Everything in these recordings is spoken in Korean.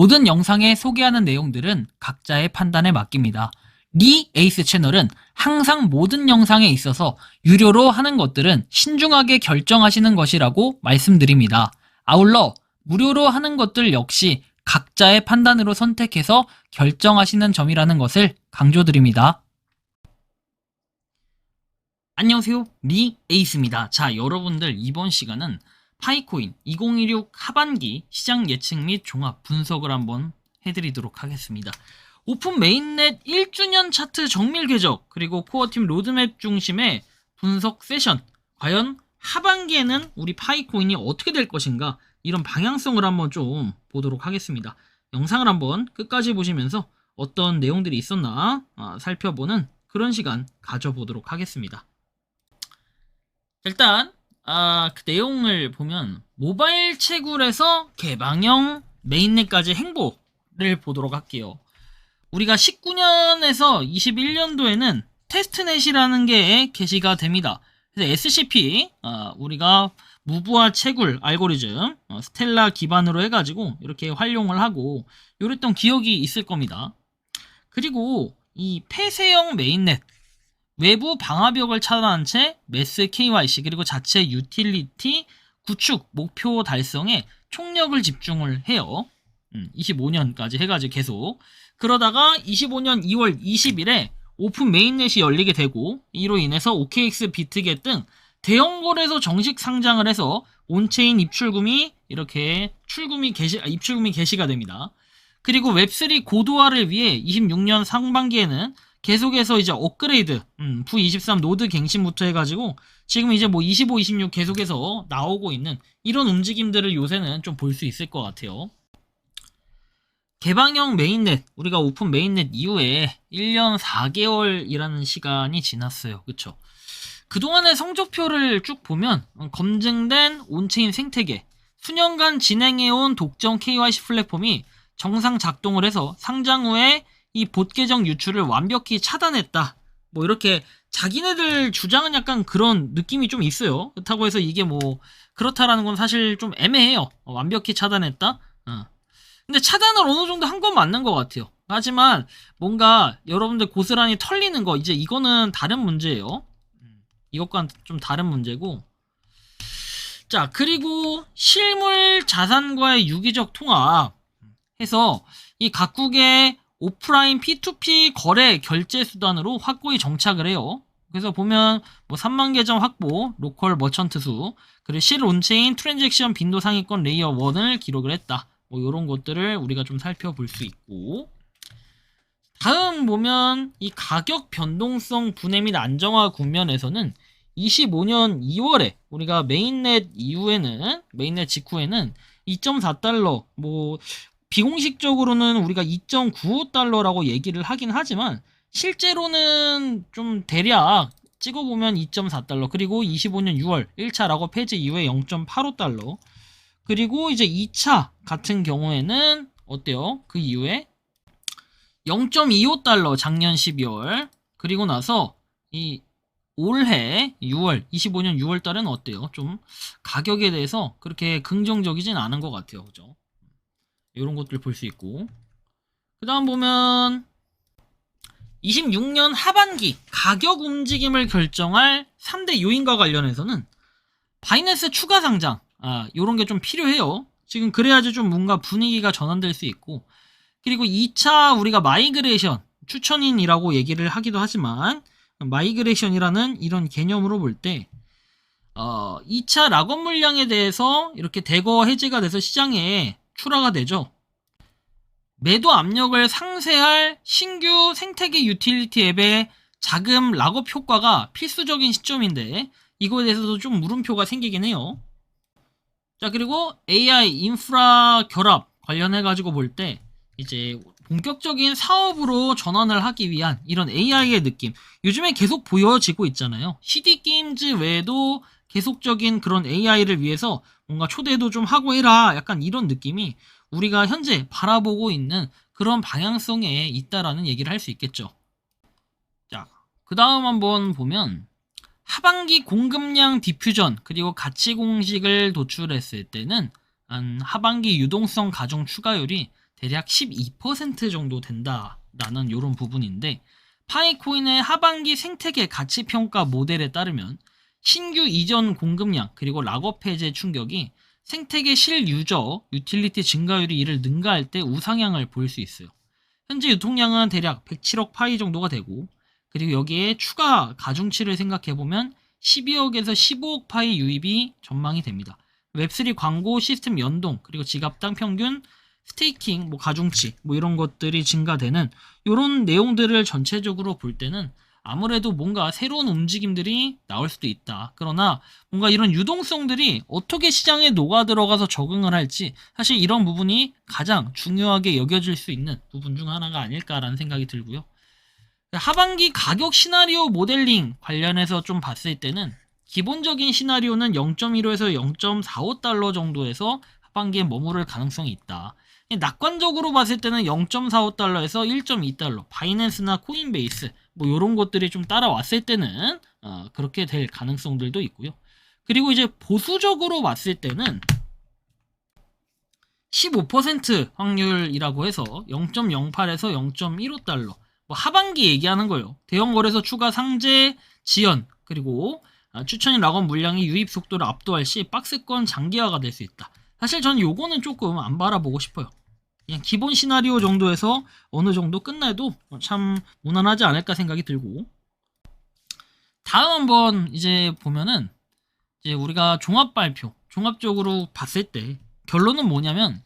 모든 영상에 소개하는 내용들은 각자의 판단에 맡깁니다. 리 에이스 채널은 항상 모든 영상에 있어서 유료로 하는 것들은 신중하게 결정하시는 것이라고 말씀드립니다. 아울러 무료로 하는 것들 역시 각자의 판단으로 선택해서 결정하시는 점이라는 것을 강조드립니다. 안녕하세요, 리 에이스입니다. 자, 여러분들 이번 시간은 파이코인 2016 하반기 시장 예측 및 종합 분석을 한번 해드리도록 하겠습니다. 오픈 메인넷 1주년 차트 정밀 궤적 그리고 코어팀 로드맵 중심의 분석 세션, 과연 하반기에는 우리 파이코인이 어떻게 될 것인가, 이런 방향성을 한번 좀 보도록 하겠습니다. 영상을 한번 끝까지 보시면서 어떤 내용들이 있었나 살펴보는 그런 시간 가져보도록 하겠습니다. 일단 그 내용을 보면 모바일 채굴에서 개방형 메인넷까지 행보를 보도록 할게요. 우리가 19년에서 21년도에는 테스트넷이라는 게 게시가 됩니다. 그래서 SCP, 우리가 무브와 채굴 알고리즘, 스텔라 기반으로 해가지고 이렇게 활용을 하고 이랬던 기억이 있을 겁니다. 그리고 이 폐쇄형 메인넷, 외부 방화벽을 차단한 채 매스 KYC 그리고 자체 유틸리티 구축 목표 달성에 총력을 집중을 해요. 25년까지 해가지고 계속. 그러다가 25년 2월 20일에 오픈 메인넷이 열리게 되고, 이로 인해서 OKX, 비트겟 등 대형 거래소 정식 상장을 해서 온체인 입출금이 이렇게 입출금이 개시가 됩니다. 그리고 웹3 고도화를 위해 26년 상반기에는 계속해서 이제 업그레이드, V23 노드 갱신부터 해가지고 지금 이제 뭐 25, 26 계속해서 나오고 있는 이런 움직임들을 요새는 좀 볼 수 있을 것 같아요. 개방형 메인넷, 우리가 오픈 메인넷 이후에 1년 4개월이라는 시간이 지났어요. 그쵸? 그동안의 성적표를 쭉 보면 검증된 온체인 생태계, 수년간 진행해온 독점 KYC 플랫폼이 정상 작동을 해서 상장 후에 이 봇 계정 유출을 완벽히 차단했다. 뭐 이렇게 자기네들 주장은 약간 그런 느낌이 좀 있어요. 그렇다고 해서 이게 뭐 그렇다라는 건 사실 좀 애매해요. 완벽히 차단했다. 근데 차단을 어느 정도 한 건 맞는 것 같아요. 하지만 뭔가 여러분들 고스란히 털리는 거, 이제 이거는 다른 문제예요. 이것과는 좀 다른 문제고. 자, 그리고 실물 자산과의 유기적 통합 해서 이 각국의 오프라인 P2P 거래 결제 수단으로 확고히 정착을 해요. 그래서 보면 뭐 3만 계정 확보, 로컬 머천트 수, 그리고 실 온체인 트랜잭션 빈도 상위권 레이어 1을 기록을 했다. 뭐 이런 것들을 우리가 좀 살펴볼 수 있고, 다음 보면 이 가격 변동성 분해 및 안정화 국면에서는 25년 2월에 우리가 메인넷 직후에는 2.4달러, 뭐 비공식적으로는 우리가 2.95달러라고 얘기를 하긴 하지만 실제로는 좀 대략 찍어보면 2.4달러, 그리고 25년 6월 1차 락업 폐지 이후에 0.85달러, 그리고 이제 2차 같은 경우에는 어때요? 그 이후에 0.25달러 작년 12월, 그리고 나서 이 올해 6월, 25년 6월 달은 어때요? 좀 가격에 대해서 그렇게 긍정적이진 않은 것 같아요. 그죠? 이런 것들 볼 수 있고, 그 다음 보면 26년 하반기 가격 움직임을 결정할 3대 요인과 관련해서는 바이낸스 추가 상장, 요런 게 좀 필요해요. 지금 그래야지 좀 뭔가 분위기가 전환될 수 있고, 그리고 2차 우리가 마이그레이션, 추천인이라고 얘기를 하기도 하지만 마이그레이션이라는 이런 개념으로 볼 때 2차 락업 물량에 대해서 이렇게 대거 해제가 돼서 시장에 출하가 되죠. 매도 압력을 상쇄할 신규 생태계 유틸리티 앱의 자금 락업 효과가 필수적인 시점인데, 이거에 대해서도 좀 물음표가 생기긴 해요. 자, 그리고 AI 인프라 결합 관련해가지고 볼 때 이제 본격적인 사업으로 전환을 하기 위한 이런 AI의 느낌, 요즘에 계속 보여지고 있잖아요. CD 게임즈 외에도 계속적인 그런 AI를 위해서 뭔가 초대도 좀 하고 해라, 약간 이런 느낌이 우리가 현재 바라보고 있는 그런 방향성에 있다라는 얘기를 할 수 있겠죠. 자, 그 다음 한번 보면 하반기 공급량 디퓨전 그리고 가치 공식을 도출했을 때는 하반기 유동성 가중 추가율이 대략 12% 정도 된다라는 이런 부분인데, 파이코인의 하반기 생태계 가치평가 모델에 따르면 신규 이전 공급량 그리고 락업 해제 충격이 생태계 실유저 유틸리티 증가율이 이를 능가할 때 우상향을 보일 수 있어요. 현재 유통량은 대략 107억 파이 정도가 되고, 그리고 여기에 추가 가중치를 생각해보면 12억에서 15억 파이 유입이 전망이 됩니다. 웹3 광고 시스템 연동, 그리고 지갑당 평균 스테이킹, 가중치, 이런 것들이 증가되는 이런 내용들을 전체적으로 볼 때는 아무래도 뭔가 새로운 움직임들이 나올 수도 있다. 그러나 뭔가 이런 유동성들이 어떻게 시장에 녹아 들어가서 적응을 할지, 사실 이런 부분이 가장 중요하게 여겨질 수 있는 부분 중 하나가 아닐까라는 생각이 들고요. 하반기 가격 시나리오 모델링 관련해서 좀 봤을 때는 기본적인 시나리오는 0.15에서 0.45달러 정도에서 하반기에 머무를 가능성이 있다. 낙관적으로 봤을 때는 0.45달러에서 1.2달러, 바이낸스나 코인베이스 이런 것들이 좀 따라왔을 때는 그렇게 될 가능성들도 있고요. 그리고 이제 보수적으로 봤을 때는 15% 확률이라고 해서 0.08에서 0.15달러, 하반기 얘기하는 거예요. 대형 거래소 추가 상재 지연, 그리고 추천인 락업 물량이 유입 속도를 압도할 시 박스권 장기화가 될 수 있다. 사실 전 요거는 조금 안 바라보고 싶어요. 그냥 기본 시나리오 정도에서 어느 정도 끝내도 참 무난하지 않을까 생각이 들고, 다음 한번 이제 보면은 이제 우리가 종합 발표, 종합적으로 봤을 때 결론은 뭐냐면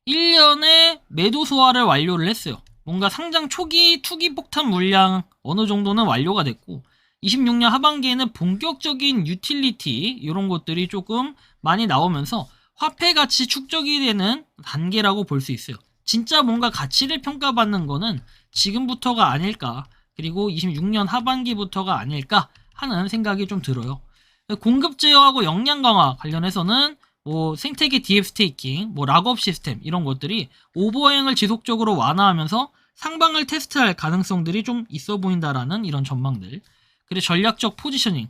1년에 매도 소화를 완료를 했어요. 뭔가 상장 초기 투기 폭탄 물량 어느 정도는 완료가 됐고, 26년 하반기에는 본격적인 유틸리티 이런 것들이 조금 많이 나오면서 화폐 가치 축적이 되는 단계라고 볼 수 있어요. 진짜 뭔가 가치를 평가받는 거는 지금부터가 아닐까, 그리고 26년 하반기부터가 아닐까 하는 생각이 좀 들어요. 공급 제어하고 역량 강화 관련해서는 생태계 DF 스테이킹, 락업 시스템 이런 것들이 오버행을 지속적으로 완화하면서 상방을 테스트할 가능성들이 좀 있어 보인다라는 이런 전망들. 그리고 전략적 포지셔닝,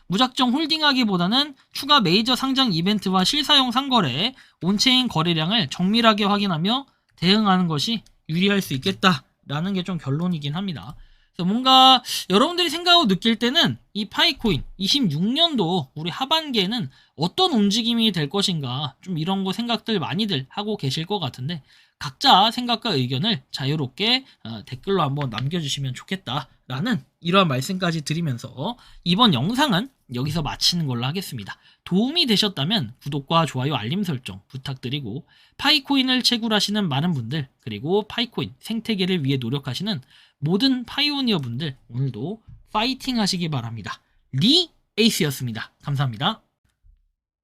무작정 홀딩하기보다는 추가 메이저 상장 이벤트와 실사용 상거래, 온체인 거래량을 정밀하게 확인하며 대응하는 것이 유리할 수 있겠다라는 게 좀 결론이긴 합니다. 그래서 뭔가 여러분들이 생각하고 느낄 때는 이 파이코인 26년도 우리 하반기에는 어떤 움직임이 될 것인가, 좀 이런 거 생각들 많이들 하고 계실 것 같은데, 각자 생각과 의견을 자유롭게 댓글로 한번 남겨주시면 좋겠다라는 이러한 말씀까지 드리면서 이번 영상은 여기서 마치는 걸로 하겠습니다. 도움이 되셨다면 구독과 좋아요, 알림 설정 부탁드리고, 파이코인을 채굴하시는 많은 분들, 그리고 파이코인 생태계를 위해 노력하시는 모든 파이오니어 분들, 오늘도 파이팅 하시기 바랍니다. 리 에이스였습니다. 감사합니다.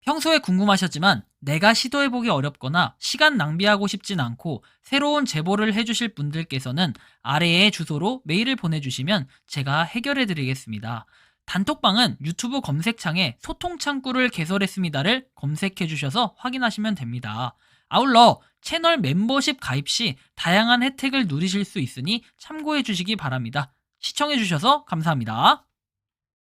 평소에 궁금하셨지만 내가 시도해보기 어렵거나 시간 낭비하고 싶진 않고 새로운 제보를 해주실 분들께서는 아래의 주소로 메일을 보내주시면 제가 해결해드리겠습니다. 단톡방은 유튜브 검색창에 소통창구를 개설했습니다를 검색해주셔서 확인하시면 됩니다. 아울러 채널 멤버십 가입 시 다양한 혜택을 누리실 수 있으니 참고해주시기 바랍니다. 시청해주셔서 감사합니다.